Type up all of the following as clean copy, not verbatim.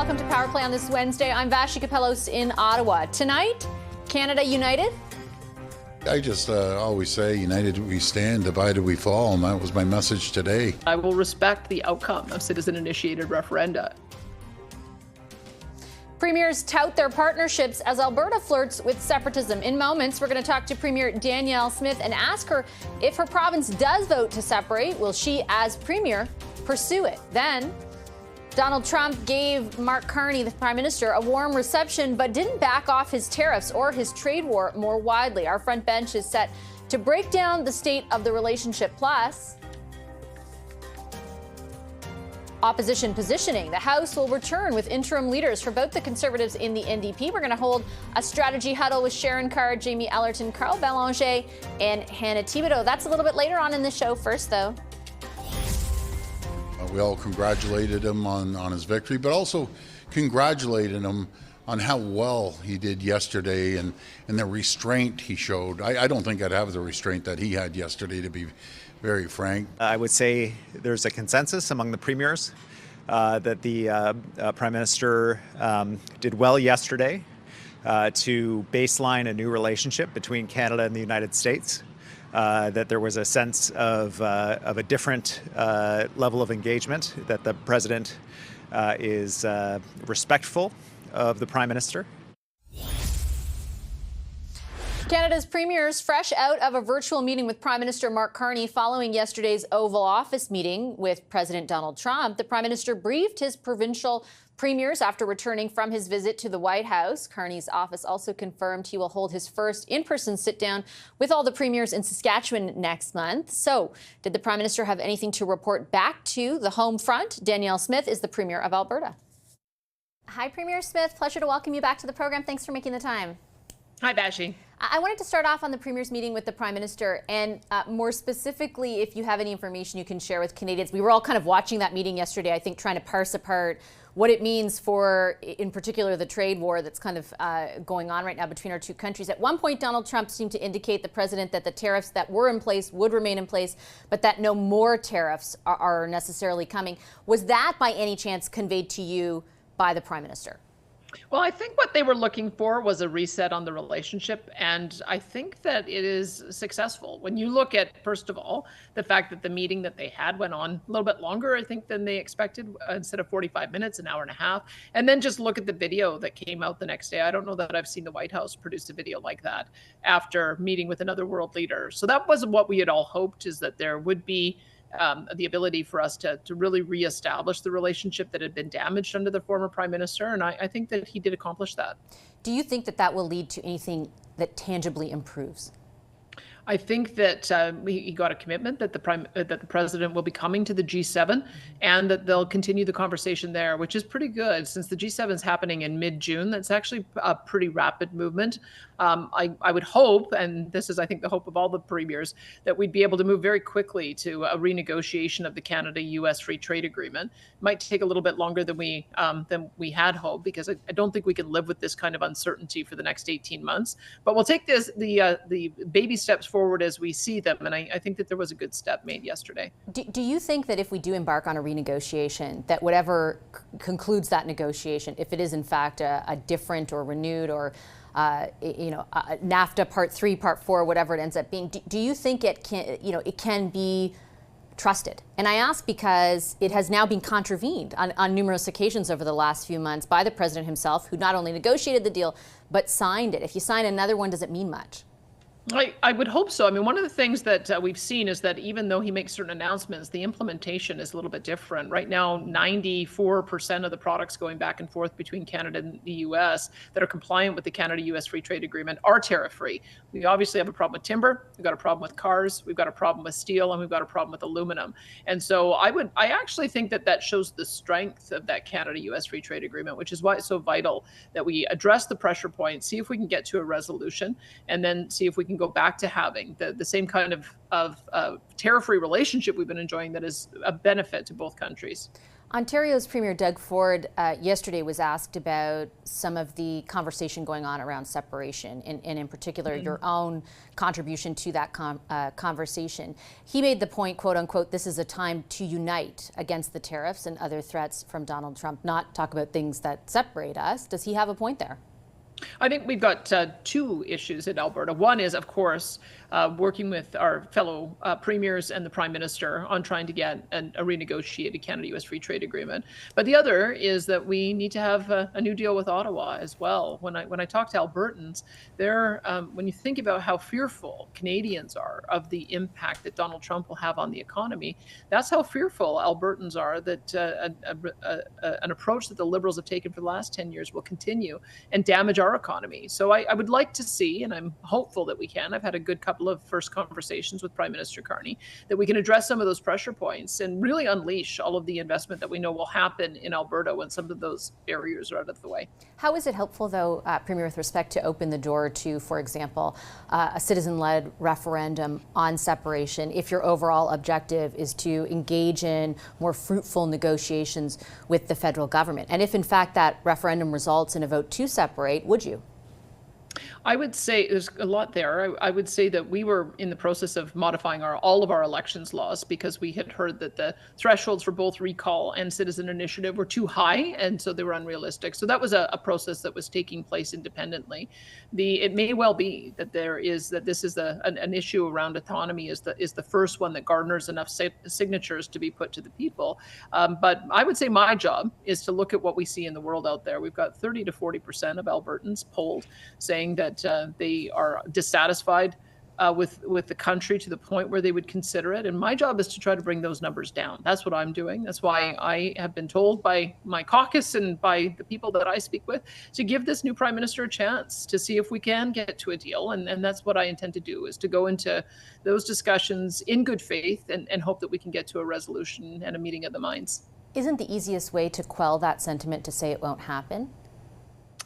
Welcome to Power Play on this Wednesday. I'm Vashi Kapelos in Ottawa. Tonight, Canada united? I just always say, united we stand, divided we fall, and that was my message today. I will respect the outcome of citizen-initiated referenda. Premiers tout their partnerships as Alberta flirts with separatism. In moments, we're going to talk to Premier Danielle Smith and ask her if her province does vote to separate, will she, as Premier, pursue it? Then, Donald Trump gave Mark Carney, the Prime Minister, a warm reception, but didn't back off his tariffs or his trade war more widely. Our front bench is set to break down the state of the relationship. Plus, opposition positioning. The House will return with interim leaders for both the Conservatives in the NDP. We're going to hold a strategy huddle with Sharon Carr, Jamie Ellerton, Carl Bélanger, and Hannah Thibodeau. That's a little bit later on in the show. First, though, We all congratulated him on his victory, but also congratulated him on how well he did yesterday and the restraint he showed. I don't think I'd have the restraint that he had yesterday, to be very frank. I would say there's a consensus among the premiers that the Prime Minister did well yesterday to baseline a new relationship between Canada and the United States. That there was a sense of a different level of engagement, that the President is respectful of the Prime Minister. Canada's premiers fresh out of a virtual meeting with Prime Minister Mark Carney following yesterday's Oval Office meeting with President Donald Trump. The Prime Minister briefed his provincial premiers after returning from his visit to the White House. Carney's office also confirmed he will hold his first in-person sit-down with all the premiers in Saskatchewan next month. So, did the Prime Minister have anything to report back to the home front? Danielle Smith is the Premier of Alberta. Hi, Premier Smith. Pleasure to welcome you back to the program. Thanks for making the time. Hi, Vashi. I wanted to start off on the Premier's meeting with the Prime Minister, and more specifically, if you have any information you can share with Canadians. We were all kind of watching that meeting yesterday, I think, trying to parse apart what it means for, in particular, the trade war that's kind of going on right now between our two countries. At one point, Donald Trump seemed to indicate, the president, that the tariffs that were in place would remain in place, but that no more tariffs are necessarily coming. Was that by any chance conveyed to you by the Prime Minister? Well, I think what they were looking for was a reset on the relationship, and I think that it is successful. When you look at, first of all, the fact that the meeting that they had went on a little bit longer, I think, than they expected, instead of 45 minutes, an hour and a half, and then just look at the video that came out the next day. I don't know that I've seen the White House produce a video like that after meeting with another world leader. So that was what we had all hoped, is that there would be the ability for us to really reestablish the relationship that had been damaged under the former Prime Minister. And I think that he did accomplish that. Do you think that that will lead to anything that tangibly improves? I think that he got a commitment that the president will be coming to the G7 and that they'll continue the conversation there, which is pretty good. Since the G7 is happening in mid-June, that's actually a pretty rapid movement. I would hope, and this is, I think, the hope of all the premiers, that we'd be able to move very quickly to a renegotiation of the Canada-U.S. free trade agreement. It might take a little bit longer than we had hoped, because I don't think we can live with this kind of uncertainty for the next 18 months. But we'll take the baby steps forward as we see them, and I think that there was a good step made yesterday. Do you think that if we do embark on a renegotiation, that whatever concludes that negotiation, if it is in fact a different or renewed or NAFTA Part 3, Part 4, whatever it ends up being, do you think it can be trusted? And I ask because it has now been contravened on numerous occasions over the last few months by the president himself, who not only negotiated the deal, but signed it. If you sign another one, does it mean much? I would hope so. I mean, one of the things that we've seen is that even though he makes certain announcements, the implementation is a little bit different. Right now, 94% of the products going back and forth between Canada and the U.S. that are compliant with the Canada-U.S. free trade agreement are tariff-free. We obviously have a problem with timber, we've got a problem with cars, we've got a problem with steel, and we've got a problem with aluminum. And so I actually think that shows the strength of that Canada-U.S. free trade agreement, which is why it's so vital that we address the pressure points, see if we can get to a resolution, and then see if we can go back to having the same kind of tariff-free relationship we've been enjoying that is a benefit to both countries. Ontario's Premier Doug Ford yesterday was asked about some of the conversation going on around separation, and in particular your own contribution to that conversation. He made the point, quote unquote, this is a time to unite against the tariffs and other threats from Donald Trump, not talk about things that separate us. Does he have a point there? I think we've got two issues in Alberta. One is, of course, working with our fellow premiers and the Prime Minister on trying to get a renegotiated Canada-U.S. free trade agreement. But the other is that we need to have a new deal with Ottawa as well. When I talk to Albertans, when you think about how fearful Canadians are of the impact that Donald Trump will have on the economy, that's how fearful Albertans are that an approach that the Liberals have taken for the last 10 years will continue and damage our economy. So I would like to see, and I'm hopeful that we can, I've had a good couple of first conversations with Prime Minister Carney, that we can address some of those pressure points and really unleash all of the investment that we know will happen in Alberta when some of those barriers are out of the way. How is it helpful, though, Premier, with respect to open the door to, for example, a citizen-led referendum on separation if your overall objective is to engage in more fruitful negotiations with the federal government? And if, in fact, that referendum results in a vote to separate, would you? I would say there's a lot there. I would say that we were in the process of modifying all of our elections laws because we had heard that the thresholds for both recall and citizen initiative were too high, and so they were unrealistic. So that was a process that was taking place independently. It may well be that this is an issue around autonomy is the first one that garners enough signatures to be put to the people. But I would say my job is to look at what we see in the world out there. We've got 30 to 40% of Albertans polled saying that they are dissatisfied with the country to the point where they would consider it. And my job is to try to bring those numbers down. That's what I'm doing. That's why I have been told by my caucus and by the people that I speak with to give this new Prime Minister a chance to see if we can get to a deal. And that's what I intend to do, is to go into those discussions in good faith and hope that we can get to a resolution and a meeting of the minds. Isn't the easiest way to quell that sentiment to say it won't happen?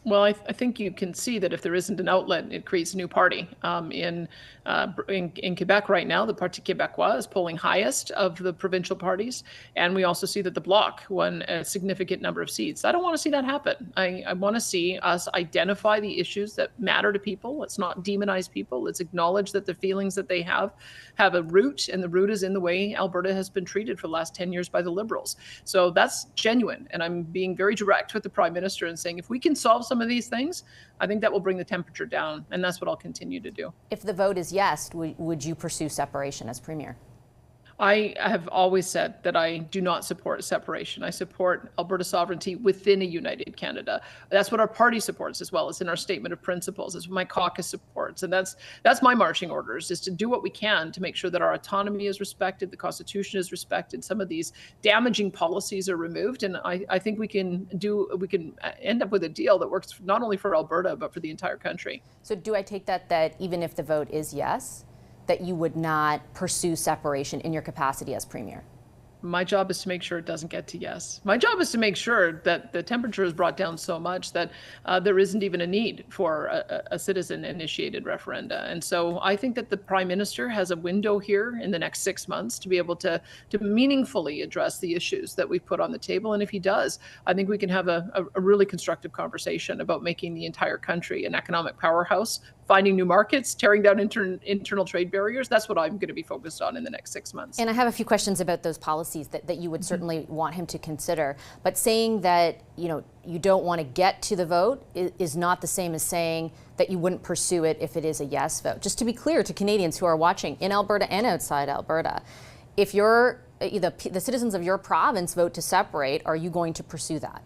Well, I think you can see that if there isn't an outlet, it creates a new party. In Quebec right now, the Parti Québécois is polling highest of the provincial parties, and we also see that the Bloc won a significant number of seats. I don't want to see that happen. I want to see us identify the issues that matter to people. Let's not demonize people. Let's acknowledge that the feelings that they have a root, and the root is in the way Alberta has been treated for the last 10 years by the Liberals. So that's genuine, and I'm being very direct with the Prime Minister and saying if we can solve some of these things, I think that will bring the temperature down, and that's what I'll continue to do. If the vote is yes, would you pursue separation as Premier? I have always said that I do not support separation. I support Alberta sovereignty within a united Canada. That's what our party supports as well. It's in our statement of principles. It's what my caucus supports. And that's my marching orders, is to do what we can to make sure that our autonomy is respected, the Constitution is respected, some of these damaging policies are removed. And I think we can end up with a deal that works not only for Alberta, but for the entire country. So do I take that even if the vote is yes, that you would not pursue separation in your capacity as Premier? My job is to make sure it doesn't get to yes. My job is to make sure that the temperature is brought down so much that there isn't even a need for a citizen-initiated referenda. And so I think that the Prime Minister has a window here in the next 6 months to be able to meaningfully address the issues that we've put on the table. And if he does, I think we can have a really constructive conversation about making the entire country an economic powerhouse, finding new markets, tearing down internal trade barriers. That's what I'm going to be focused on in the next 6 months. And I have a few questions about those policies that you would certainly want him to consider. But saying that you don't want to get to the vote is not the same as saying that you wouldn't pursue it if it is a yes vote. Just to be clear to Canadians who are watching in Alberta and outside Alberta, if the citizens of your province vote to separate, are you going to pursue that?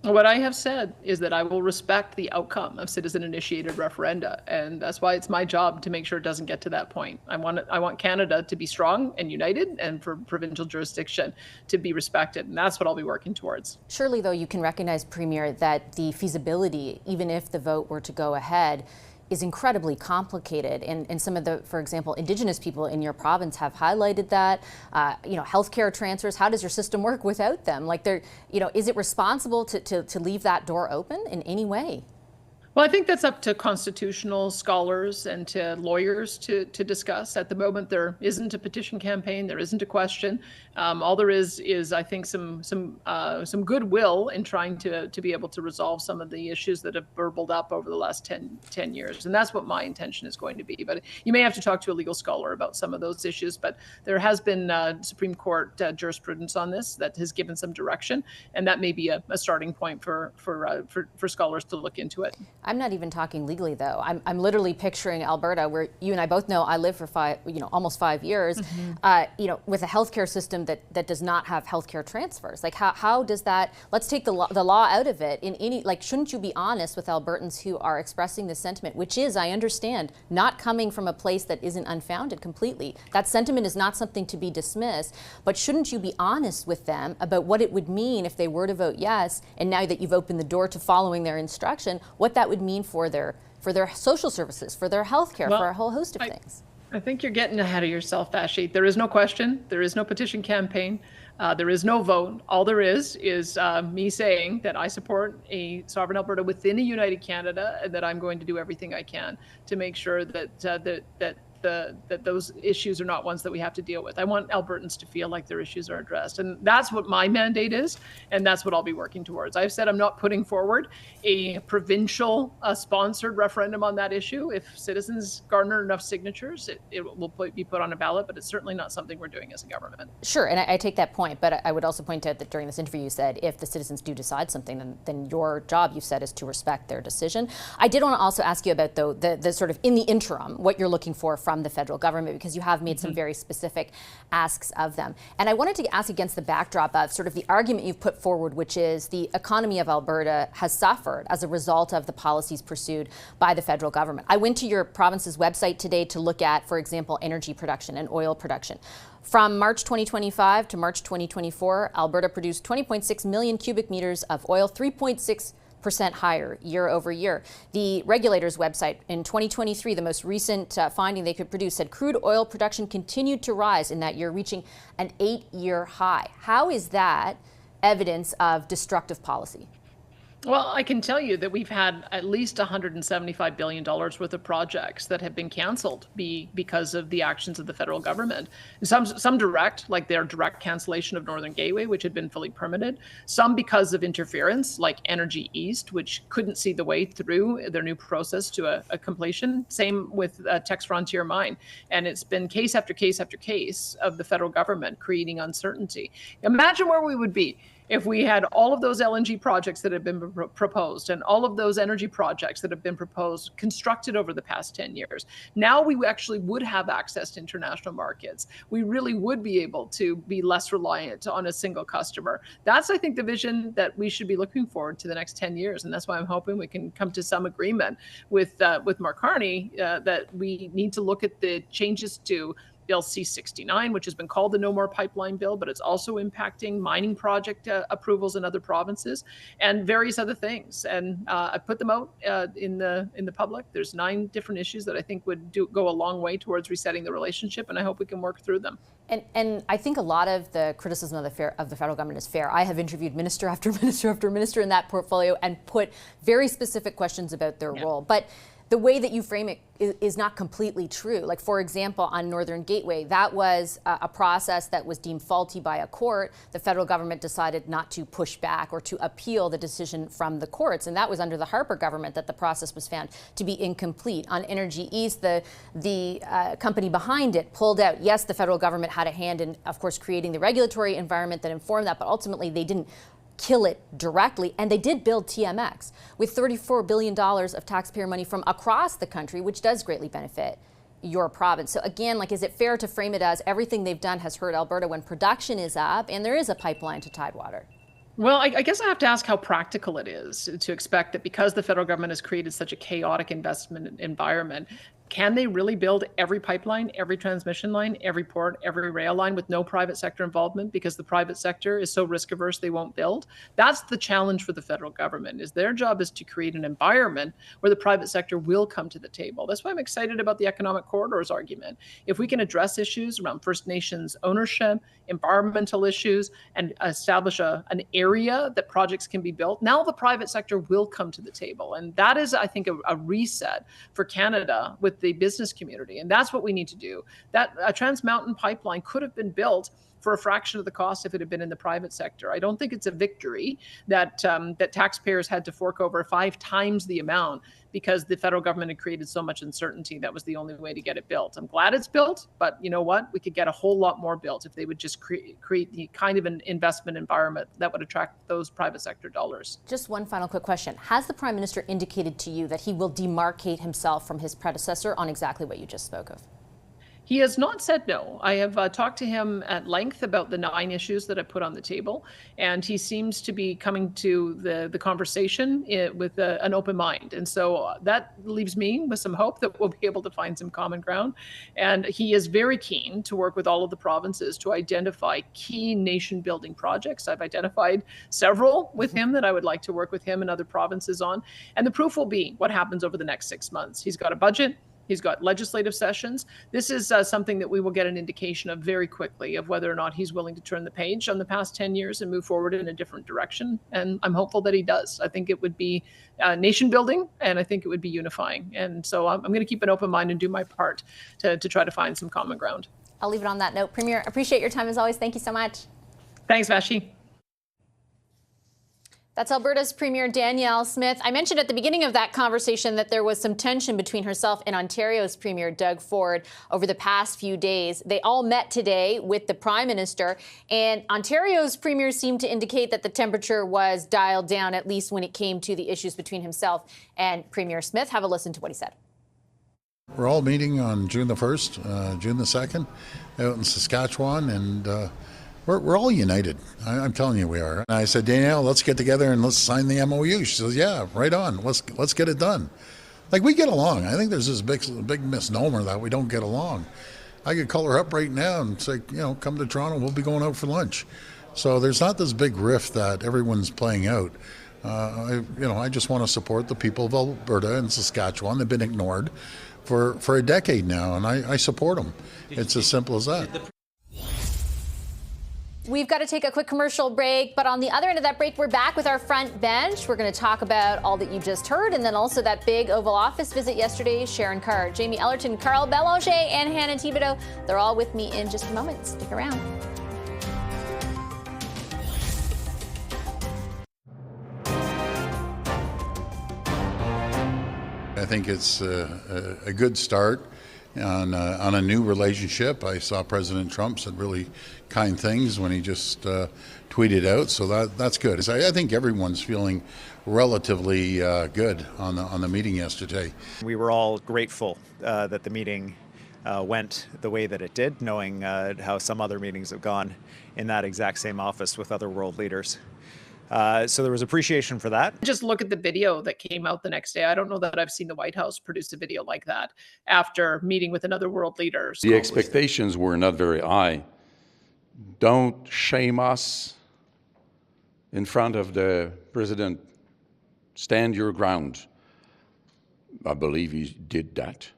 What I have said is that I will respect the outcome of citizen-initiated referenda, and that's why it's my job to make sure it doesn't get to that point. I want Canada to be strong and united, and for provincial jurisdiction to be respected, and that's what I'll be working towards. Surely, though, you can recognize, Premier, that the feasibility, even if the vote were to go ahead, is incredibly complicated, and some of the, for example, Indigenous people in your province have highlighted that. Healthcare transfers. How does your system work without them? Is it responsible to leave that door open in any way? Well, I think that's up to constitutional scholars and to lawyers to discuss. At the moment, there isn't a petition campaign. There isn't a question. All there is I think some goodwill in trying to be able to resolve some of the issues that have burbled up over the last 10 years. And that's what my intention is going to be. But you may have to talk to a legal scholar about some of those issues. But there has been Supreme Court jurisprudence on this that has given some direction, and that may be a starting point for scholars to look into it. I'm not even talking legally, though. I'm literally picturing Alberta, where you and I both know I lived for almost 5 years, with a healthcare system that does not have healthcare transfers. Like, how does that? Let's take the law out of it. Shouldn't you be honest with Albertans who are expressing this sentiment, which is, I understand, not coming from a place that isn't unfounded completely. That sentiment is not something to be dismissed, but shouldn't you be honest with them about what it would mean if they were to vote yes, and now that you've opened the door to following their instruction, what that would mean for their social services, for their health care, for a whole host of things? I think you're getting ahead of yourself, Vashi. There is no question. There is no petition campaign. There is no vote. All there is me saying that I support a sovereign Alberta within a united Canada, and that I'm going to do everything I can to make sure that those issues are not ones that we have to deal with. I want Albertans to feel like their issues are addressed. And that's what my mandate is, and that's what I'll be working towards. I've said I'm not putting forward a provincial sponsored referendum on that issue. If citizens garner enough signatures, it will be put on a ballot, but it's certainly not something we're doing as a government. Sure, and I take that point, but I would also point out that during this interview you said if the citizens do decide something, then your job, you said, is to respect their decision. I did want to also ask you about, though, the sort of in the interim, what you're looking for from the federal government, because you have made some very specific asks of them. And I wanted to ask against the backdrop of sort of the argument you've put forward, which is the economy of Alberta has suffered as a result of the policies pursued by the federal government. I went to your province's website today to look at, for example, energy production and oil production. From March 2025 to March 2024, Alberta produced 20.6 million cubic meters of oil, 3.6% higher year over year. The regulator's website in 2023, the most recent finding they could produce, said crude oil production continued to rise in that year, reaching an 8-year high. How is that evidence of destructive policy? Well, I can tell you that we've had at least $175 billion worth of projects that have been canceled because of the actions of the federal government. Some direct, like their direct cancellation of Northern Gateway, which had been fully permitted. Some because of interference, like Energy East, which couldn't see the way through their new process to a completion. Same with Tex Frontier Mine. And it's been case after case after case of the federal government creating uncertainty. Imagine where we would be if we had all of those LNG projects that have been proposed and all of those energy projects that have been proposed, constructed over the past 10 years. Now we actually would have access to international markets. We really would be able to be less reliant on a single customer. That's, I think, the vision that we should be looking forward to the next 10 years. And that's why I'm hoping we can come to some agreement with Mark Carney that we need to look at the changes to Bill C-69, which has been called the No More Pipeline Bill, but it's also impacting mining project approvals in other provinces and various other things. And I put them out in the public. There's 9 different issues that I think would go a long way towards resetting the relationship, and I hope we can work through them. And I think a lot of the criticism of the federal government is fair. I have interviewed minister after minister after minister in that portfolio and put very specific questions about their role. But the way that you frame it is not completely true. Like, for example, on Northern Gateway, that was a process that was deemed faulty by a court. The federal government decided not to push back or to appeal the decision from the courts. And that was under the Harper government that the process was found to be incomplete. On Energy East, the company behind it pulled out. Yes, the federal government had a hand in, of course, creating the regulatory environment that informed that, but ultimately they didn't kill it directly, and they did build TMX with $34 billion of taxpayer money from across the country, which does greatly benefit your province. So again, like, is it fair to frame it as everything they've done has hurt Alberta when production is up and there is a pipeline to Tidewater? Well, I guess I have to ask how practical it is to expect that because the federal government has created such a chaotic investment environment, Can they really build every pipeline, every transmission line, every port, every rail line with no private sector involvement because the private sector is so risk averse they won't build? That's the challenge for the federal government. Is their job is to create an environment where the private sector will come to the table. That's why I'm excited about the economic corridors argument. If we can address issues around First Nations ownership, environmental issues, and establish an area that projects can be built, now the private sector will come to the table. And that is, I think, a reset for Canada with the business community. And that's what we need to do. That a Trans Mountain pipeline could have been built for a fraction of the cost if it had been in the private sector. I don't think it's a victory that that taxpayers had to fork over 5 times the amount because the federal government had created so much uncertainty. That was the only way to get it built. I'm glad it's built, but you know what? We could get a whole lot more built if they would just create the kind of an investment environment that would attract those private sector dollars. Just one final quick question. Has the Prime Minister indicated to you that he will demarcate himself from his predecessor on exactly what you just spoke of? He has not said no. I have talked to him at length about the 9 issues that I put on the table, and he seems to be coming to the conversation with an open mind. And so that leaves me with some hope that we'll be able to find some common ground. And he is very keen to work with all of the provinces to identify key nation-building projects. I've identified several with him that I would like to work with him and other provinces on. And the proof will be what happens over the next 6 months. He's got a budget. He's got legislative sessions. This is something that we will get an indication of very quickly of whether or not he's willing to turn the page on the past 10 years and move forward in a different direction. And I'm hopeful that he does. I think it would be nation building, and I think it would be unifying. And so I'm going to keep an open mind and do my part to try to find some common ground. I'll leave it on that note. Premier, appreciate your time as always. Thank you so much. Thanks, Vashi. That's Alberta's Premier Danielle Smith. I mentioned at the beginning of that conversation that there was some tension between herself and Ontario's Premier Doug Ford over the past few days. They all met today with the Prime Minister, and Ontario's Premier seemed to indicate that the temperature was dialed down, at least when it came to the issues between himself and Premier Smith. Have a listen to what he said. We're all meeting on June the 1st, June the 2nd, out in Saskatchewan, and we're all united. I'm telling you, we are. And I said, Danielle, let's get together and let's sign the MOU. She says, yeah, right on. Let's get it done. Like, we get along. I think there's this big misnomer that we don't get along. I could call her up right now and say, come to Toronto. We'll be going out for lunch. So there's not this big rift that everyone's playing out. I just want to support the people of Alberta and Saskatchewan. They've been ignored for a decade now, and I support them. It's as simple as that. We've got to take a quick commercial break, but on the other end of that break, we're back with our front bench. We're going to talk about all that you just heard, and then also that big Oval Office visit yesterday. Sharon Carr, Jamie Ellerton, Carl Belanger, and Hannah Thibodeau. They're all with me in just a moment. Stick around. I think it's a good start on a new relationship. I saw President Trump said really kind things when he just tweeted out, so that's good. I think everyone's feeling relatively good on the meeting yesterday. We were all grateful that the meeting went the way that it did, knowing how some other meetings have gone in that exact same office with other world leaders. So there was appreciation for that. Just look at the video that came out the next day. I don't know that I've seen the White House produce a video like that after meeting with another world leader. The expectations were not very high. Don't shame us in front of the president. Stand your ground. I believe he did that.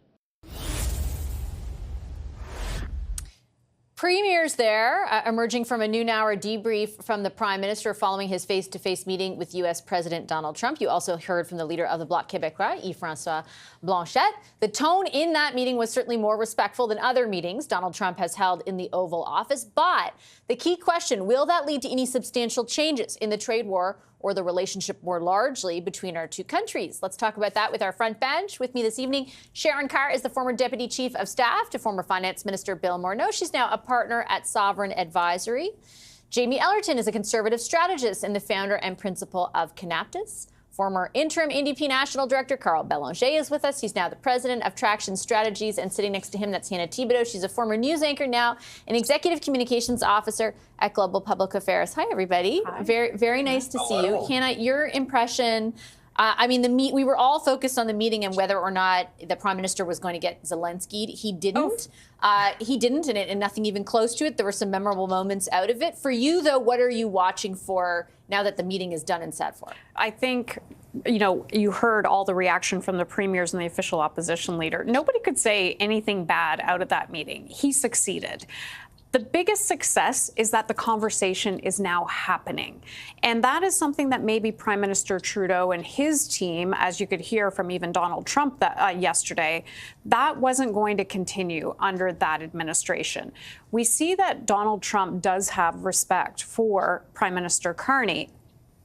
Premiers there, emerging from a noon-hour debrief from the Prime Minister following his face-to-face meeting with U.S. President Donald Trump. You also heard from the leader of the Bloc Québécois, Yves-François Blanchet. The tone in that meeting was certainly more respectful than other meetings Donald Trump has held in the Oval Office. But the key question, will that lead to any substantial changes in the trade war or the relationship more largely between our two countries? Let's talk about that with our front bench. With me this evening, Sharon Carr is the former Deputy Chief of Staff to former Finance Minister Bill Morneau. She's now a partner at Sovereign Advisory. Jamie Ellerton is a conservative strategist and the founder and principal of Canaptus. Former interim NDP National Director Carl Belanger is with us. He's now the president of Traction Strategies, and sitting next to him, that's Hannah Thibodeau. She's a former news anchor, now an executive communications officer at Global Public Affairs. Hi, everybody. Hi. Very nice to see you. Hannah, your impression I mean, we were all focused on the meeting and whether or not the prime minister was going to get Zelensky. He didn't. He didn't, and nothing even close to it. There were some memorable moments out of it. For you, though, what are you watching for now that the meeting is done and set for? I think, you heard all the reaction from the premiers and the official opposition leader. Nobody could say anything bad out of that meeting. He succeeded. The biggest success is that the conversation is now happening. And that is something that maybe Prime Minister Trudeau and his team, as you could hear from even Donald Trump yesterday, that wasn't going to continue under that administration. We see that Donald Trump does have respect for Prime Minister Carney.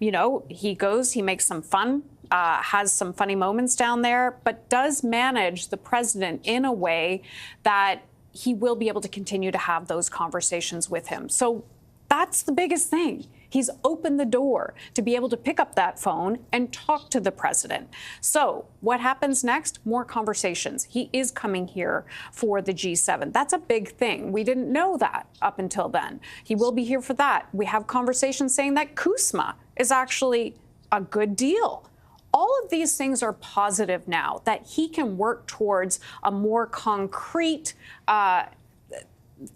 He goes, he makes some fun, has some funny moments down there, but does manage the president in a way that he will be able to continue to have those conversations with him. So that's the biggest thing. He's opened the door to be able to pick up that phone and talk to the president. So what happens next? More conversations. He is coming here for the G7. That's a big thing. We didn't know that up until then. He will be here for that. We have conversations saying that CUSMA is actually a good deal. All of these things are positive now, that he can work towards a more concrete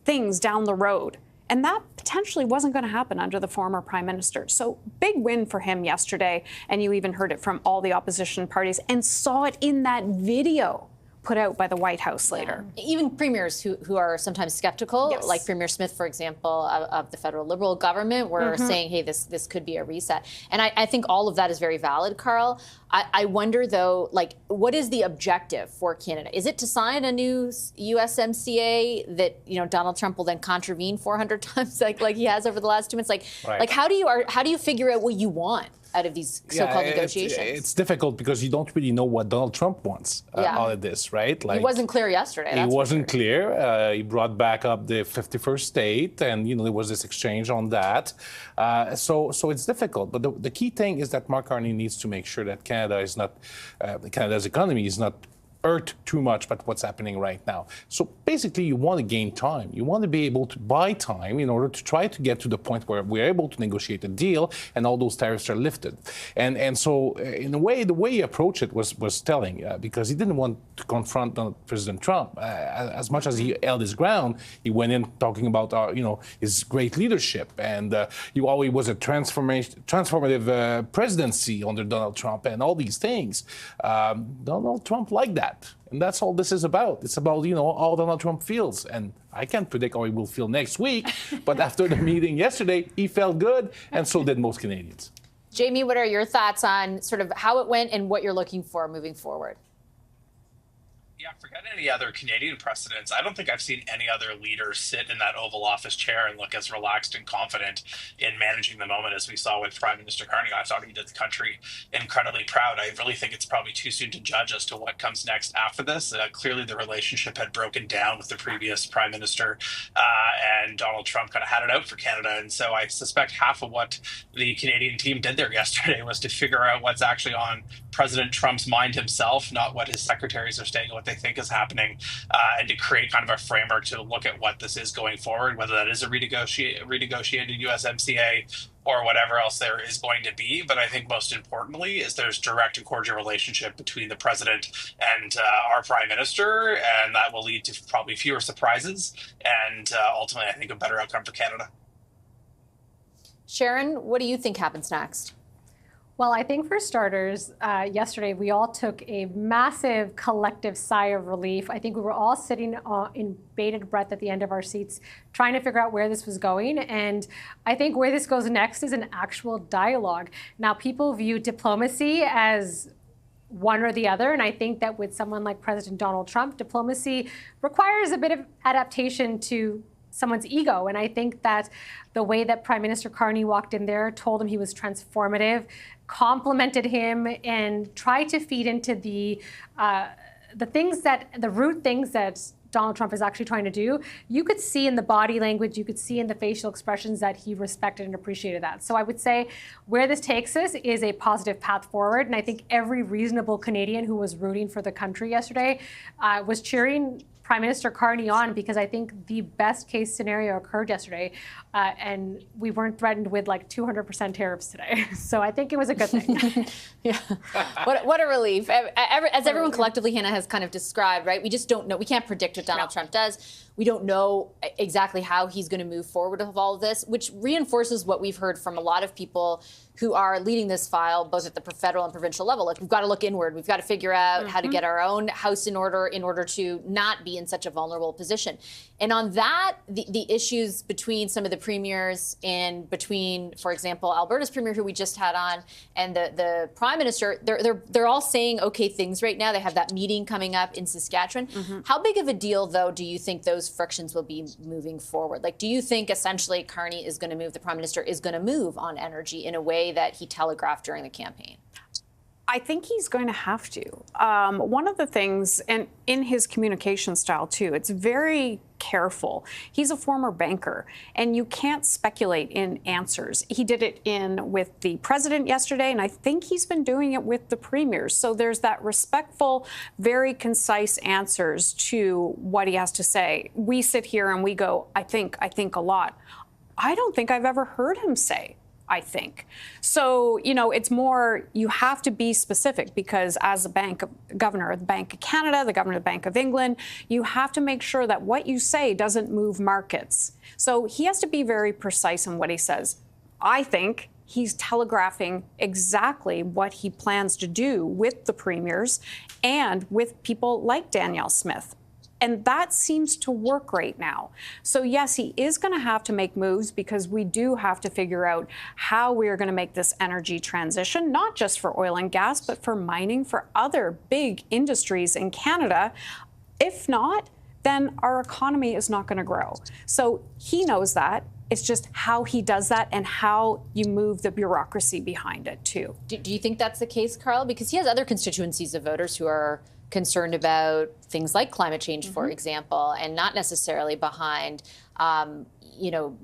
things down the road. And that potentially wasn't going to happen under the former prime minister. So big win for him yesterday. And you even heard it from all the opposition parties and saw it in that video put out by the White House later. Even premiers who are sometimes skeptical, Yes. like Premier Smith, for example, of the federal Liberal government, were saying, hey, this could be a reset. And I think all of that is very valid, Carl. I wonder, though, what is the objective for Canada? Is it to sign a new USMCA that, Donald Trump will then contravene 400 times like he has over the last 2 months? Right. How do you figure out what you want out of these so-called negotiations? It's difficult because you don't really know what Donald Trump wants out of this, right? He wasn't clear yesterday. He wasn't clear. He brought back up the 51st state, and there was this exchange on that. So it's difficult. But the key thing is that Mark Carney needs to make sure that Canada's economy is not hurt too much by what's happening right now. So basically, you want to gain time. You want to be able to buy time in order to try to get to the point where we're able to negotiate a deal and all those tariffs are lifted. And so, in a way, the way he approached it was telling, because he didn't want to confront President Trump. As much as he held his ground, he went in talking about his great leadership, and he always was a transformative presidency under Donald Trump and all these things. Donald Trump liked that. And that's all this is about. It's about, how Donald Trump feels. And I can't predict how he will feel next week. But after the meeting yesterday, he felt good. And so did most Canadians. Jamie, what are your thoughts on sort of how it went and what you're looking for moving forward? Yeah, forget any other Canadian precedents. I don't think I've seen any other leader sit in that Oval Office chair and look as relaxed and confident in managing the moment as we saw with Prime Minister Carney. I thought he did the country incredibly proud. I really think it's probably too soon to judge as to what comes next after this. Clearly, the relationship had broken down with the previous Prime Minister, and Donald Trump kind of had it out for Canada. And so I suspect half of what the Canadian team did there yesterday was to figure out what's actually on President Trump's mind himself, not what his secretaries are saying, what they think is happening, and to create kind of a framework to look at what this is going forward, whether that is a renegotiated USMCA or whatever else there is going to be. But I think most importantly is there's direct and cordial relationship between the president and our prime minister, and that will lead to probably fewer surprises and ultimately, I think, a better outcome for Canada. Sharon, what do you think happens next? Well, I think for starters, yesterday we all took a massive collective sigh of relief. I think we were all sitting in bated breath at the end of our seats, trying to figure out where this was going. And I think where this goes next is an actual dialogue. Now, people view diplomacy as one or the other. And I think that with someone like President Donald Trump, diplomacy requires a bit of adaptation to someone's ego. And I think that the way that Prime Minister Carney walked in there, told him he was transformative, complimented him, and tried to feed into the root things that Donald Trump is actually trying to do. You could see in the body language, you could see in the facial expressions that he respected and appreciated that. So I would say where this takes us is a positive path forward. And I think every reasonable Canadian who was rooting for the country yesterday was cheering Prime Minister Carney on, because I think the best case scenario occurred yesterday, and we weren't threatened with like 200% tariffs today. So I think it was a good thing. Yeah. What a relief. As everyone collectively, Hannah, has kind of described, right? We just don't know. We can't predict what Donald Trump does. We don't know exactly how he's going to move forward with all of this, which reinforces what we've heard from a lot of people who are leading this file, both at the federal and provincial level. Like, we've got to look inward. We've got to figure out how to get our own house in order to not be in such a vulnerable position. And on that, the issues between some of the premiers and between, for example, Alberta's premier, who we just had on, and the prime minister, they're all saying okay things right now. They have that meeting coming up in Saskatchewan. How big of a deal, though, do you think those frictions will be moving forward? Like, do you think essentially Carney is going to move, the prime minister is going to move on energy in a way that he telegraphed during the campaign? I think he's going to have to. One of the things, and in his communication style too, it's very careful. He's a former banker, and you can't speculate in answers. He did it with the president yesterday, and I think he's been doing it with the premiers. So there's that respectful, very concise answers to what he has to say. We sit here and we go, I think a lot. I don't think I've ever heard him say I think. So, it's more, you have to be specific, because as a governor of the Bank of Canada, the governor of the Bank of England, you have to make sure that what you say doesn't move markets. So he has to be very precise in what he says. I think he's telegraphing exactly what he plans to do with the premiers and with people like Danielle Smith. And that seems to work right now. So yes, he is going to have to make moves, because we do have to figure out how we are going to make this energy transition, not just for oil and gas, but for mining, for other big industries in Canada. If not, then our economy is not going to grow. So he knows that. It's just how he does that and how you move the bureaucracy behind it, too. Do you think that's the case, Carl? Because he has other constituencies of voters who are concerned about things like climate change, for example, and not necessarily behind,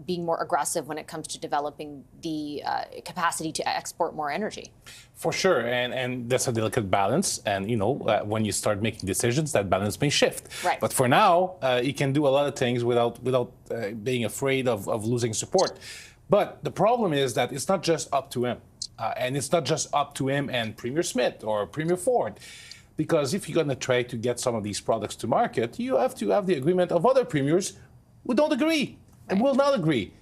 being more aggressive when it comes to developing the capacity to export more energy. For sure, and that's a delicate balance. And when you start making decisions, that balance may shift. Right. But for now, he can do a lot of things without being afraid of losing support. But the problem is that it's not just up to him, and it's not just up to him and Premier Smith or Premier Ford. Because if you're going to try to get some of these products to market, you have to have the agreement of other premiers who don't agree and will not agree.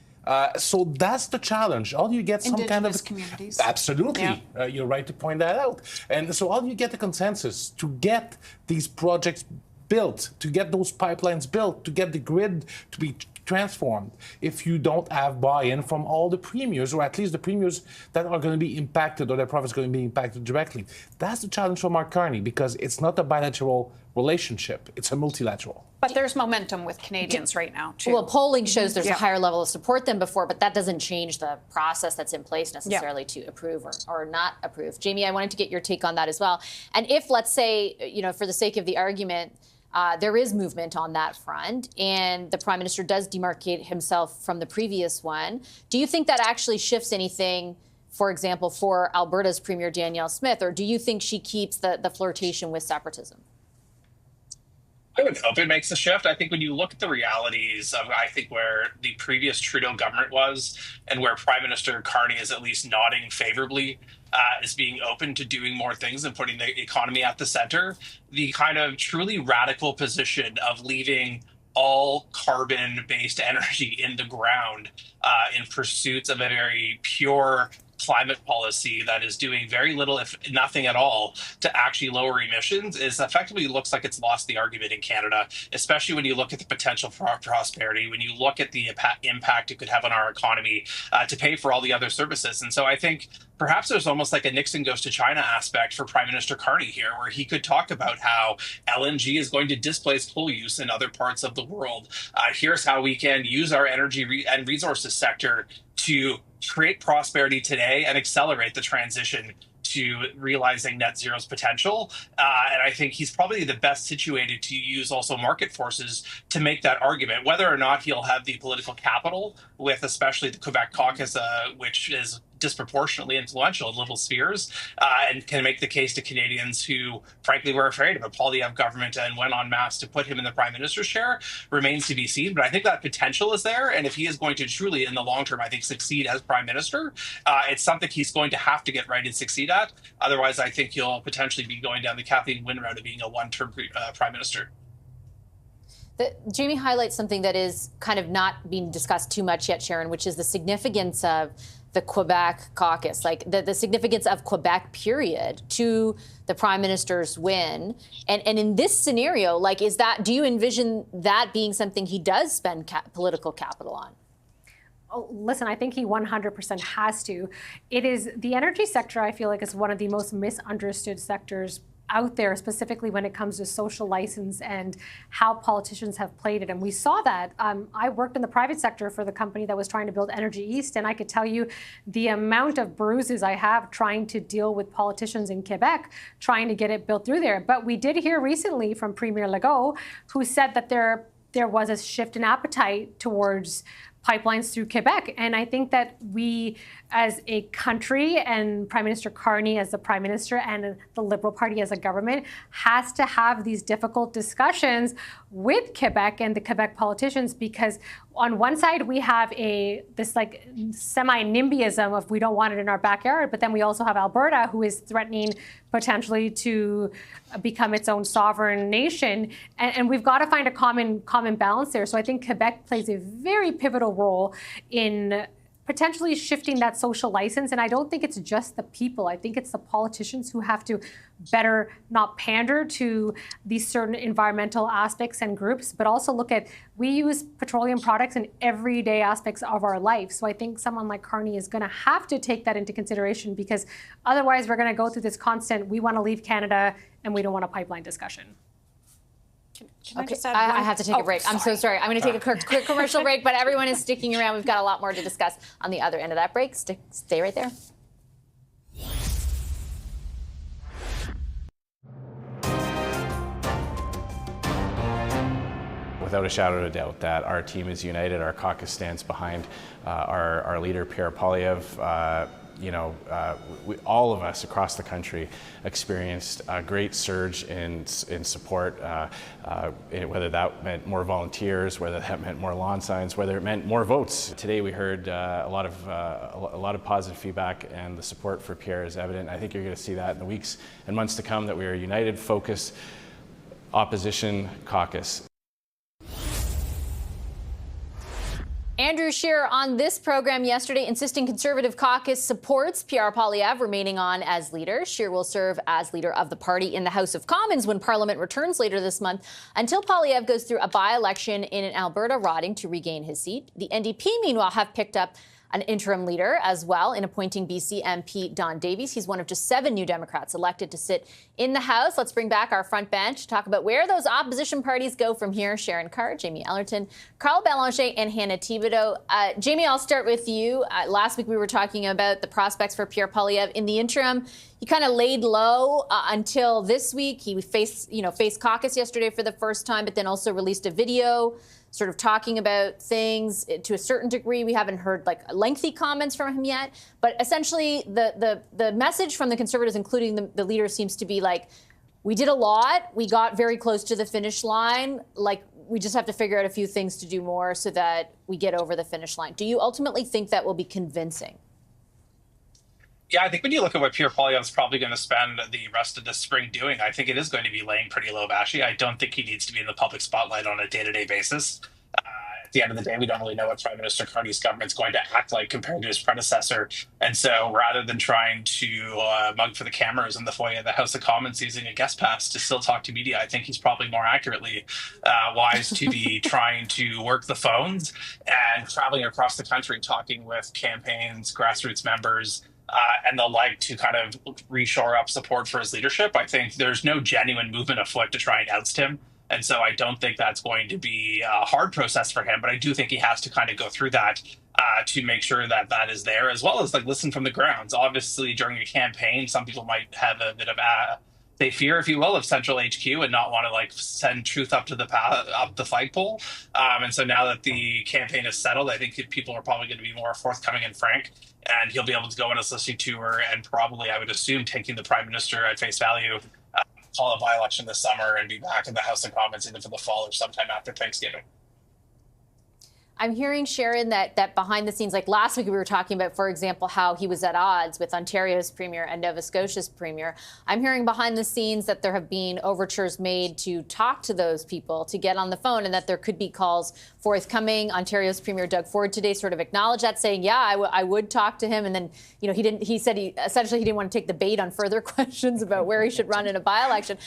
So that's the challenge. How do you get some kind of communities? Absolutely, yeah. You're right to point that out. And so how do you get the consensus to get these projects built, to get those pipelines built, to get the grid to be transformed, if you don't have buy-in from all the premiers, or at least the premiers that are going to be impacted, or their profits going to be impacted directly? That's the challenge for Mark Carney, because it's not a bilateral relationship, it's a multilateral. But there's momentum with Canadians right now, too. Well, polling shows there's a higher level of support than before, but that doesn't change the process that's in place necessarily to approve or not approve. Jamie, I wanted to get your take on that as well. And if, let's say, for the sake of the argument, there is movement on that front, and the Prime Minister does demarcate himself from the previous one, do you think that actually shifts anything, for example, for Alberta's Premier Danielle Smith, or do you think she keeps the flirtation with separatism? I would hope it makes a shift. I think when you look at the realities of, where the previous Trudeau government was, and where Prime Minister Carney is at least nodding favorably, is being open to doing more things and putting the economy at the center, the kind of truly radical position of leaving all carbon-based energy in the ground in pursuits of a very pure climate policy that is doing very little, if nothing at all, to actually lower emissions is effectively looks like it's lost the argument in Canada, especially when you look at the potential for prosperity, when you look at the impact it could have on our economy to pay for all the other services. And so I think perhaps there's almost like a Nixon goes to China aspect for Prime Minister Carney here, where he could talk about how LNG is going to displace coal use in other parts of the world. Here's how we can use our energy and resources sector to create prosperity today and accelerate the transition to realizing net zero's potential. And I think he's probably the best situated to use also market forces to make that argument, whether or not he'll have the political capital with especially the Quebec caucus, which is disproportionately influential in little spheres, and can make the case to Canadians who, frankly, were afraid of a Poilievre government and went en masse to put him in the prime minister's chair, remains to be seen. But I think that potential is there. And if he is going to truly, in the long term, I think, succeed as prime minister, it's something he's going to have to get right and succeed at. Otherwise, I think he'll potentially be going down the Kathleen Wynne route of being a one-term prime minister. Jamie highlights something that is kind of not being discussed too much yet, Sharon, which is the significance of the Quebec caucus, like the significance of Quebec, period, to the prime minister's win. And in this scenario, like, do you envision that being something he does spend political capital on? Oh, listen, I think he 100% has to. It is the energy sector, I feel like, is one of the most misunderstood sectors out there, specifically when it comes to social license and how politicians have played it. And we saw that. I worked in the private sector for the company that was trying to build Energy East, and I could tell you the amount of bruises I have trying to deal with politicians in Quebec, trying to get it built through there. But we did hear recently from Premier Legault, who said that there was a shift in appetite towards pipelines through Quebec. And I think that we, as a country, and Prime Minister Carney as the Prime Minister and the Liberal Party as a government, has to have these difficult discussions with Quebec and the Quebec politicians, because on one side we have this like semi-NIMBYism of we don't want it in our backyard, but then we also have Alberta, who is threatening potentially to become its own sovereign nation. And we've got to find a common balance there. So I think Quebec plays a very pivotal role in potentially shifting that social license. And I don't think it's just the people. I think it's the politicians who have to better not pander to these certain environmental aspects and groups, but also look at, we use petroleum products in everyday aspects of our life. So I think someone like Carney is going to have to take that into consideration, because otherwise we're going to go through this constant, we want to leave Canada and we don't want a pipeline discussion. Okay, I have to take a break. I'm so sorry. I'm going to take a quick commercial break, but everyone is sticking around. We've got a lot more to discuss on the other end of that break. Stay right there. Without a shadow of a doubt that our team is united, our caucus stands behind our leader, Pierre Poilievre. All of us across the country experienced a great surge in support, whether that meant more volunteers, whether that meant more lawn signs, whether it meant more votes. Today we heard a lot of positive feedback, and the support for Pierre is evident. I think you're going to see that in the weeks and months to come, that we are a united, focused opposition caucus. Andrew Scheer on this program yesterday insisting Conservative caucus supports Pierre Poilievre remaining on as leader. Scheer will serve as leader of the party in the House of Commons when Parliament returns later this month, until Poilievre goes through a by-election in an Alberta riding to regain his seat. The NDP, meanwhile, have picked up an interim leader as well in appointing BC MP Don Davies. He's one of just 7 New Democrats elected to sit in the House. Let's bring back our front bench to talk about where those opposition parties go from here. Sharon Carr, Jamie Ellerton, Carl Bélanger, and Hannah Thibodeau. Jamie, I'll start with you. Last week we were talking about the prospects for Pierre Poilievre. In the interim, he kind of laid low until this week. He faced caucus yesterday for the first time, but then also released a video sort of talking about things to a certain degree. We haven't heard like lengthy comments from him yet, but essentially the message from the Conservatives, including the leaders, seems to be like, we did a lot, we got very close to the finish line, like we just have to figure out a few things to do more so that we get over the finish line. Do you ultimately think that will be convincing? Yeah, I think when you look at what Pierre Poilievre is probably going to spend the rest of the spring doing, I think it is going to be laying pretty low, Vashi. I don't think he needs to be in the public spotlight on a day-to-day basis. At the end of the day, we don't really know what Prime Minister Carney's government's going to act like compared to his predecessor. And so rather than trying to mug for the cameras in the foyer of the House of Commons using a guest pass to still talk to media, I think he's probably more accurately wise to be trying to work the phones and traveling across the country, talking with campaigns, grassroots members, and the like, to kind of reshore up support for his leadership. I think there's no genuine movement afoot to try and oust him. And so I don't think that's going to be a hard process for him. But I do think he has to kind of go through that to make sure that that is there, as well as like listen from the grounds. Obviously, during a campaign, some people might have a bit of fear, if you will, of central HQ and not want to like send truth up the flagpole. And so now that the campaign is settled, I think people are probably going to be more forthcoming and frank, and he'll be able to go on his listening tour and probably, I would assume, taking the prime minister at face value, call a by-election this summer and be back in the House of Commons either for the fall or sometime after Thanksgiving. I'm hearing, Sharon, that behind the scenes, like last week we were talking about, for example, how he was at odds with Ontario's premier and Nova Scotia's premier. I'm hearing behind the scenes that there have been overtures made to talk to those people, to get on the phone, and that there could be calls forthcoming. Ontario's premier Doug Ford today sort of acknowledged that, saying, yeah, I would talk to him. And then, he said he didn't want to take the bait on further questions about where he should run in a by-election.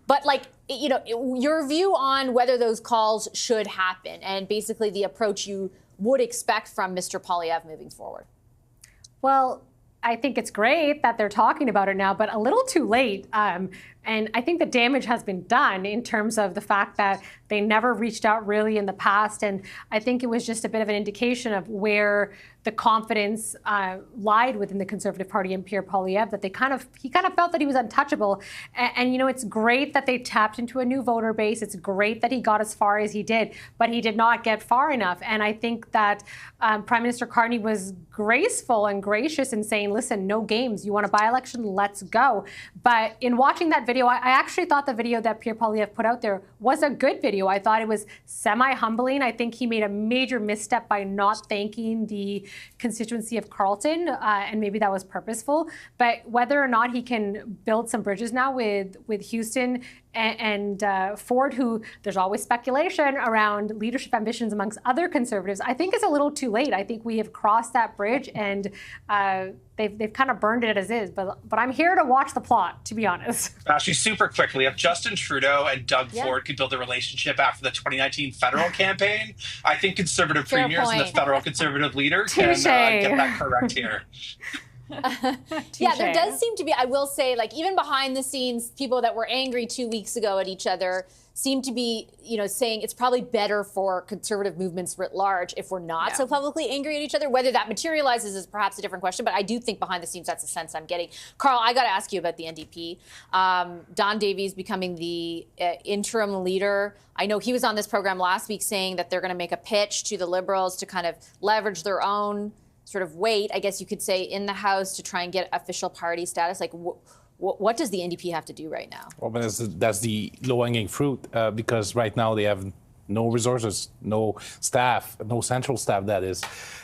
But your view on whether those calls should happen and basically the approach you would expect from Mr. Poilievre moving forward. Well, I think it's great that they're talking about it now, but a little too late. And I think the damage has been done in terms of the fact that they never reached out really in the past. And I think it was just a bit of an indication of where the confidence lied within the Conservative Party and Pierre Poilievre, that he kind of felt that he was untouchable. And it's great that they tapped into a new voter base. It's great that he got as far as he did, but he did not get far enough. And I think that Prime Minister Carney was graceful and gracious in saying, listen, no games. You want a by-election? Let's go. But in watching that video, I actually thought the video that Pierre Poilievre put out there was a good video. I thought it was semi-humbling. I think he made a major misstep by not thanking the constituency of Carleton, and maybe that was purposeful. But whether or not he can build some bridges now with Houston and Ford, who there's always speculation around leadership ambitions amongst other Conservatives, I think is a little too late. I think we have crossed that bridge, and they've kind of burned it as is. But I'm here to watch the plot, to be honest. Actually, super quickly, if Justin Trudeau and Doug Ford could build a relationship after the 2019 federal campaign, I think Conservative premiers and the federal Conservative leader can get that correct here. Yeah, there does seem to be, I will say, even behind the scenes, people that were angry 2 weeks ago at each other seem to be, saying it's probably better for conservative movements writ large if we're not so publicly angry at each other. Whether that materializes is perhaps a different question, but I do think behind the scenes that's the sense I'm getting. Carl, I got to ask you about the NDP. Don Davies becoming the interim leader. I know he was on this program last week saying that they're going to make a pitch to the Liberals to kind of leverage their own sort of weight, I guess you could say, in the House to try and get official party status. What does the NDP have to do right now? Well, but that's the low-hanging fruit, because right now they have no resources, no staff, no central staff, that is.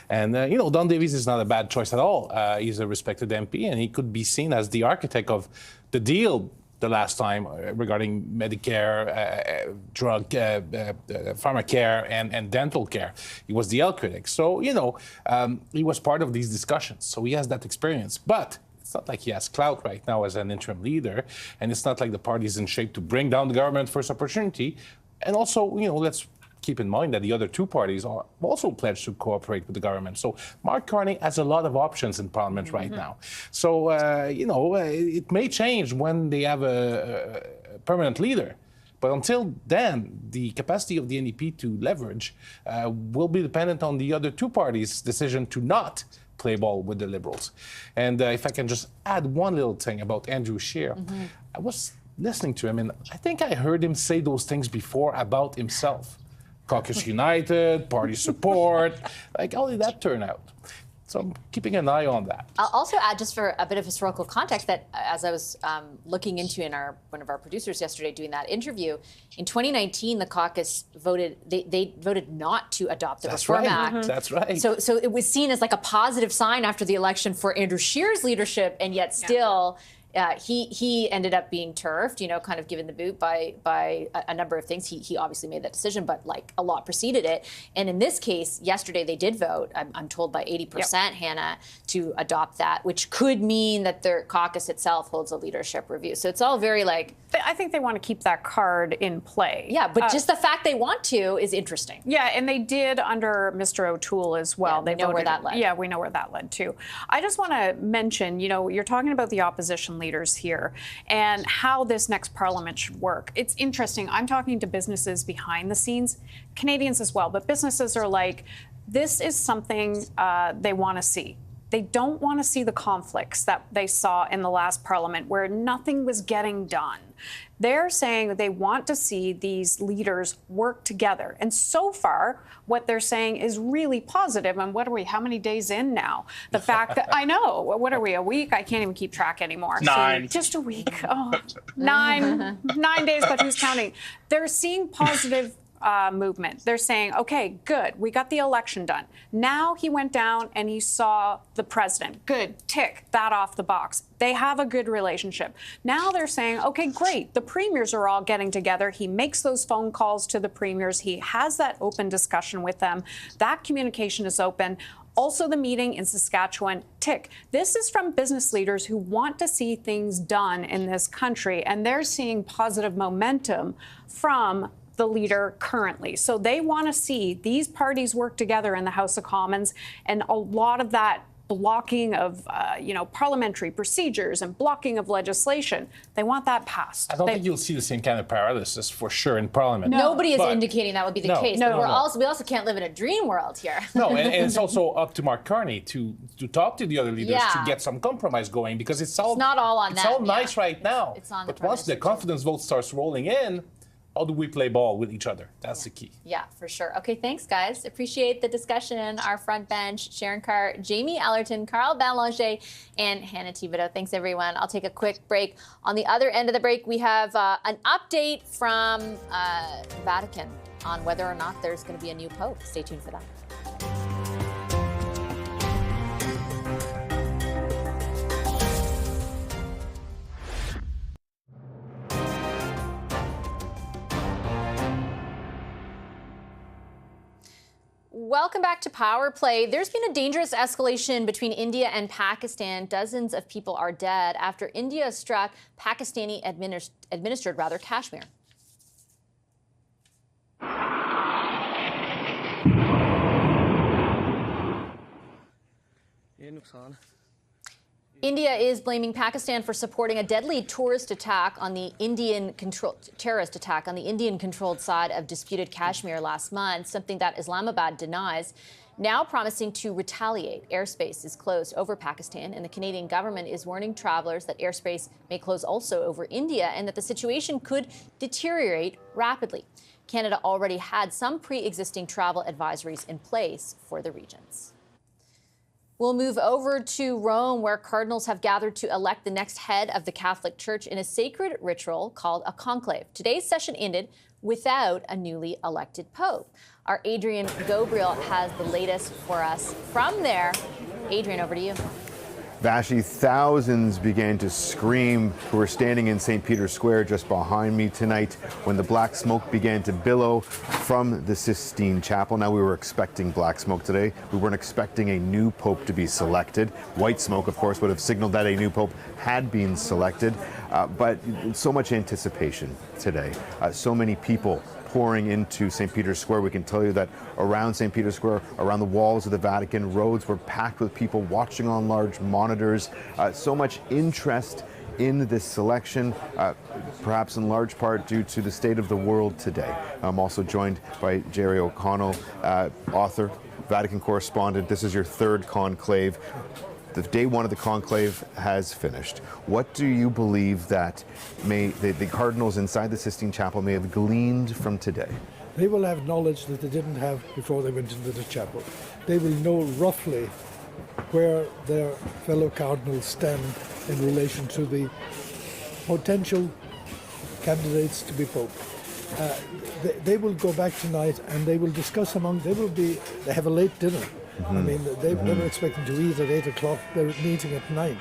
And, Don Davies is not a bad choice at all. He's a respected MP, and he could be seen as the architect of the deal the last time regarding Medicare, drug, pharmacare, and dental care. He was the health critic. So, he was part of these discussions. So he has that experience. But it's not like he has clout right now as an interim leader. And it's not like the party's in shape to bring down the government first opportunity. And also, let's keep in mind that the other two parties are also pledged to cooperate with the government. So Mark Carney has a lot of options in Parliament right now. So, it may change when they have a permanent leader. But until then, the capacity of the NDP to leverage will be dependent on the other two parties' decision to not play ball with the Liberals. And if I can just add one little thing about Andrew Scheer, I was listening to him, and I think I heard him say those things before about himself. Caucus United, party support, how did that turn out? So I'm keeping an eye on that. I'll also add, just for a bit of historical context, that as I was looking into one of our producers yesterday doing that interview, in 2019 the caucus voted, they voted not to adopt the Reform Act. That's right. So it was seen as a positive sign after the election for Andrew Scheer's leadership, and yet still he ended up being turfed, kind of given the boot by a number of things. He obviously made that decision, but a lot preceded it. And in this case, yesterday they did vote, I'm told by 80%, Hannah, to adopt that, which could mean that their caucus itself holds a leadership review. So it's all very I think they want to keep that card in play. Yeah, but just the fact they want to is interesting. Yeah, and they did under Mr. O'Toole as well. Yeah, they know where that led. Yeah, we know where that led too. I just want to mention, you're talking about the opposition leaders here and how this next parliament should work. It's interesting. I'm talking to businesses behind the scenes, Canadians as well, but businesses are this is something they want to see. They don't want to see the conflicts that they saw in the last parliament where nothing was getting done. They're saying that they want to see these leaders work together. And so far, what they're saying is really positive. And what are we, how many days in now? The fact that, I know, what are we, a week? I can't even keep track anymore. 9. So just a week. Oh, 9 days, but who's counting? They're seeing positive movement. They're saying, okay, good, we got the election done. Now he went down and he saw the president. Good, tick that off the box. They have a good relationship. Now they're saying, okay, great, the premiers are all getting together. He makes those phone calls to the premiers. He has that open discussion with them. That communication is open. Also, the meeting in Saskatchewan, tick. This is from business leaders who want to see things done in this country, and they're seeing positive momentum from the leader currently. So they want to see these parties work together in the House of Commons, and a lot of that blocking of parliamentary procedures and blocking of legislation, they want that passed. I don't think you'll see the same kind of paralysis for sure in Parliament. No. Nobody is indicating that would be the case. No, but we also can't live in a dream world here. No, and it's also up to Mark Carney to talk to the other leaders to get some compromise going, because it's not all on that. It's all nice right now. It's on but once the confidence vote starts rolling in, how do we play ball with each other? That's the key. Yeah, for sure. Okay, thanks, guys. Appreciate the discussion. Our front bench, Sharon Carr, Jamie Allerton, Carl Belanger, and Hannah Thibodeau. Thanks, everyone. I'll take a quick break. On the other end of the break, we have an update from Vatican on whether or not there's going to be a new pope. Stay tuned for that. Welcome back to Power Play. There's been a dangerous escalation between India and Pakistan. Dozens of people are dead after India struck Pakistani administered Kashmir. India is blaming Pakistan for supporting a deadly terrorist attack on the Indian-controlled side of disputed Kashmir last month, something that Islamabad denies, now promising to retaliate. Airspace is closed over Pakistan, and the Canadian government is warning travelers that airspace may close also over India and that the situation could deteriorate rapidly. Canada already had some pre-existing travel advisories in place for the regions. We'll move over to Rome, where cardinals have gathered to elect the next head of the Catholic Church in a sacred ritual called a conclave. Today's session ended without a newly elected pope. Our Adrian Gabriel has the latest for us from there. Adrian, over to you. Vashi, thousands began to scream who were standing in St. Peter's Square just behind me tonight when the black smoke began to billow from the Sistine Chapel. Now, we were expecting black smoke today. We weren't expecting a new pope to be selected. White smoke, of course, would have signaled that a new pope had been selected. But so much anticipation today. So many people pouring into St. Peter's Square. We can tell you that around St. Peter's Square, around the walls of the Vatican, roads were packed with people watching on large monitors. So much interest in this selection, perhaps in large part due to the state of the world today. I'm also joined by Jerry O'Connell, author, Vatican correspondent. This is your third conclave. The day one of the conclave has finished. What do you believe that the cardinals inside the Sistine Chapel may have gleaned from today? They will have knowledge that they didn't have before they went into the chapel. They will know roughly where their fellow cardinals stand in relation to the potential candidates to be pope. They will go back tonight and they will discuss they have a late dinner. I mean, they were expecting to eat at 8 o'clock. They're meeting at 9,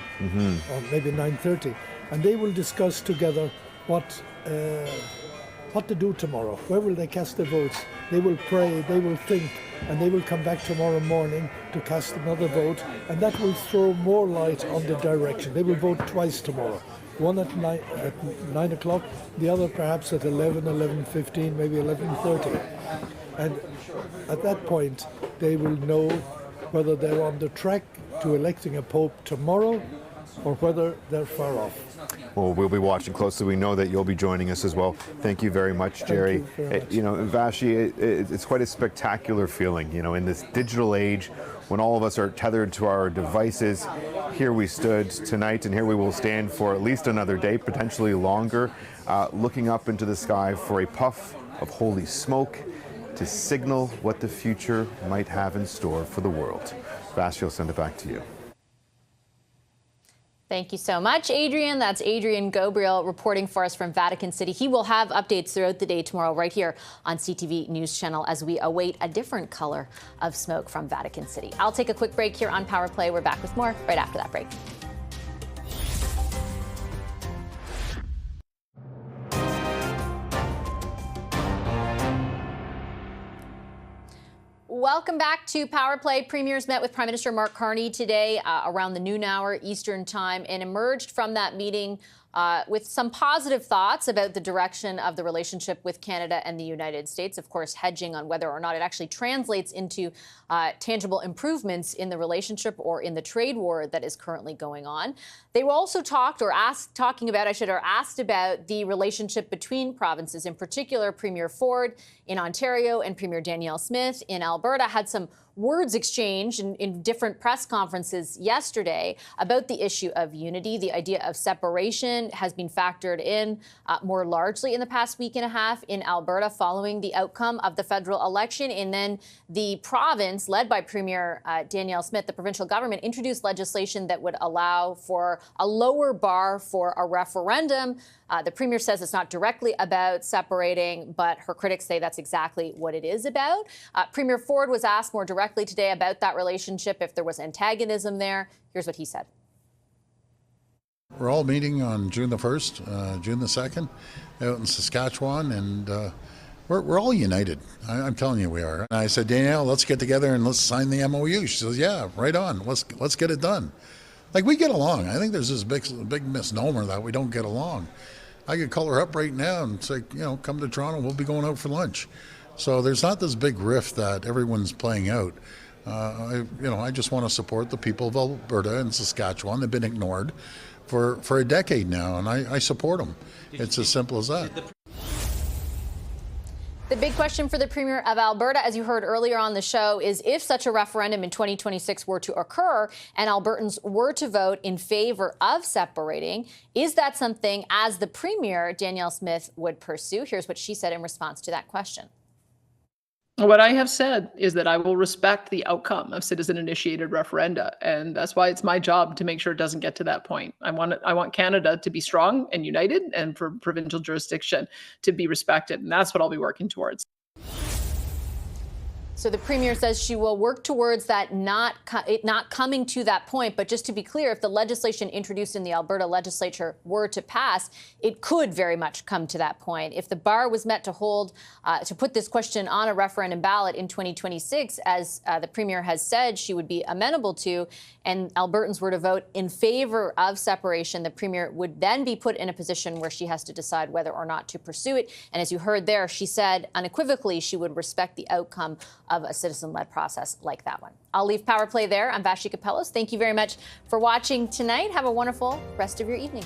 or maybe 9:30. And they will discuss together what to do tomorrow. Where will they cast their votes? They will pray, they will think, and they will come back tomorrow morning to cast another vote. And that will throw more light on the direction. They will vote twice tomorrow. One at 9 o'clock, the other perhaps at 11, 11:15, maybe 11:30. And at that point, they will know whether they're on the track to electing a pope tomorrow or whether they're far off. Well, we'll be watching closely. We know that you'll be joining us as well. Thank you very much, Jerry. Thank you very much. You know, Vashi, it's quite a spectacular feeling, you know, in this digital age when all of us are tethered to our devices. Here we stood tonight, and here we will stand for at least another day, potentially longer, looking up into the sky for a puff of holy smoke to signal what the future might have in store for the world. Vashi, I'll send it back to you. Thank you so much, Adrian. That's Adrian Gabriel reporting for us from Vatican City. He will have updates throughout the day tomorrow right here on CTV News Channel as we await a different color of smoke from Vatican City. I'll take a quick break here on Power Play. We're back with more right after that break. Welcome back to Power Play. Premiers met with Prime Minister Mark Carney today around the noon hour Eastern Time and emerged from that meeting with some positive thoughts about the direction of the relationship with Canada and the United States, of course, hedging on whether or not it actually translates into tangible improvements in the relationship or in the trade war that is currently going on. They were also asked about the relationship between provinces. In particular, Premier Ford in Ontario and Premier Danielle Smith in Alberta had some words exchanged in different press conferences yesterday about the issue of unity. The idea of separation has been factored in more largely in the past week and a half in Alberta following the outcome of the federal election. And then the province, led by Premier Danielle Smith, the provincial government, introduced legislation that would allow for a lower bar for a referendum. The Premier says it's not directly about separating, but her critics say that's exactly what it is about. Premier Ford was asked more directly today about that relationship, if there was antagonism there. Here's what he said. We're all meeting on June the 1st, June the 2nd, out in Saskatchewan, and we're all united. I'm telling you we are. And I said, Danielle, let's get together and let's sign the MOU. She says, yeah, right on. Let's get it done. Like, we get along. I think there's this big misnomer that we don't get along. I could call her up right now and say, come to Toronto, we'll be going out for lunch. So there's not this big rift that everyone's playing out. I just want to support the people of Alberta and Saskatchewan. They've been ignored for a decade now, and I support them. It's as simple as that. The big question for the Premier of Alberta, as you heard earlier on the show, is if such a referendum in 2026 were to occur and Albertans were to vote in favor of separating, is that something, as the Premier, Danielle Smith, would pursue? Here's what she said in response to that question. What I have said is that I will respect the outcome of citizen-initiated referenda, and that's why it's my job to make sure it doesn't get to that point. I want Canada to be strong and united, and for provincial jurisdiction to be respected, and that's what I'll be working towards. So the Premier says she will work towards that it not coming to that point. But just to be clear, if the legislation introduced in the Alberta legislature were to pass, it could very much come to that point. If the bar was met to put this question on a referendum ballot in 2026, as the Premier has said she would be amenable to, and Albertans were to vote in favor of separation, the Premier would then be put in a position where she has to decide whether or not to pursue it. And as you heard there, she said unequivocally she would respect the outcome of a citizen-led process like that one. I'll leave Power Play there. I'm Vashi Capellos. Thank you very much for watching tonight. Have a wonderful rest of your evening.